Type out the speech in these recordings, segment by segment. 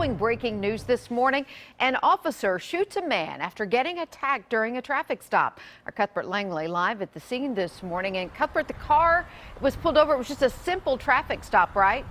Following breaking news this morning, an officer shoots a man after getting attacked during a traffic stop. Our Cuthbert Langley live at the scene this morning. And Cuthbert, the car was pulled over. It was just a simple traffic stop, right?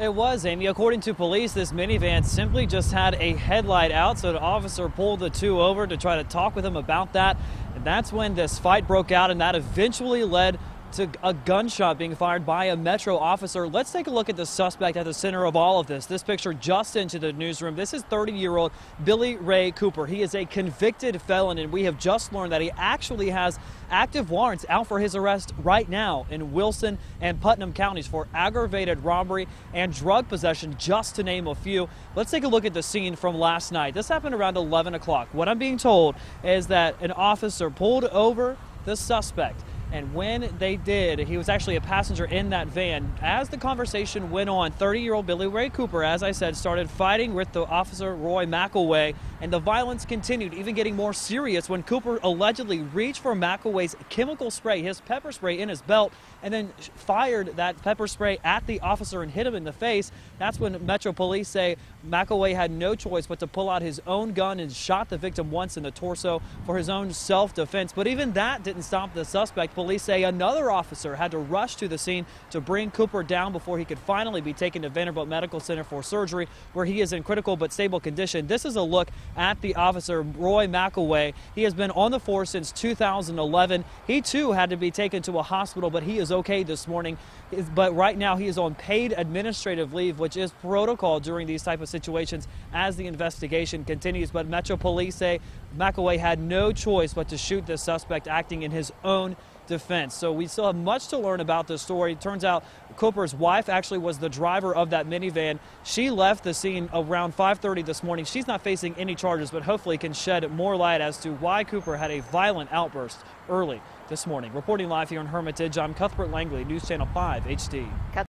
It was, Amy. According to police, this minivan simply just had a headlight out, so the officer pulled the two over to try to talk with him about that. And that's when this fight broke out, and that eventually led to a gunshot being fired by a Metro officer. Let's take a look at the suspect at the center of all of this. This picture just into the newsroom. This is 30-year-old Billy Ray Cooper. He is a convicted felon, and we have just learned that he actually has active warrants out for his arrest right now in Wilson and Putnam counties for aggravated robbery and drug possession, just to name a few. Let's take a look at the scene from last night. This happened around 11 o'clock. What I'm being told is that an officer pulled over the suspect. And when they did, he was actually a passenger in that van. As the conversation went on, 30-year-old Billy Ray Cooper, as I said, started fighting with the officer Roy McElway, and the violence continued, even getting more serious when Cooper allegedly reached for McElway's chemical spray, his pepper spray, in his belt, and then fired that pepper spray at the officer and hit him in the face. That's when Metro Police say McElway had no choice but to pull out his own gun and shot the victim once in the torso for his own self-defense. But even that didn't stop the suspect. Police say another officer had to rush to the scene to bring Cooper down before he could finally be taken to Vanderbilt Medical Center for surgery, where he is in critical but stable condition. This is a look at the officer, Roy McElway. He has been on the force since 2011. He too had to be taken to a hospital, but he is okay this morning. But right now he is on paid administrative leave, which is protocol during these type of situations as the investigation continues. But Metro Police say McElway had no choice but to shoot the suspect, acting in his own defense. So we still have much to learn about this story. It turns out Cooper's wife actually was the driver of that minivan. She left the scene around 5:30 this morning. She's not facing any charges, but hopefully can shed more light as to why Cooper had a violent outburst early this morning. Reporting live here in Hermitage, I'm Cuthbert Langley, News Channel 5 HD.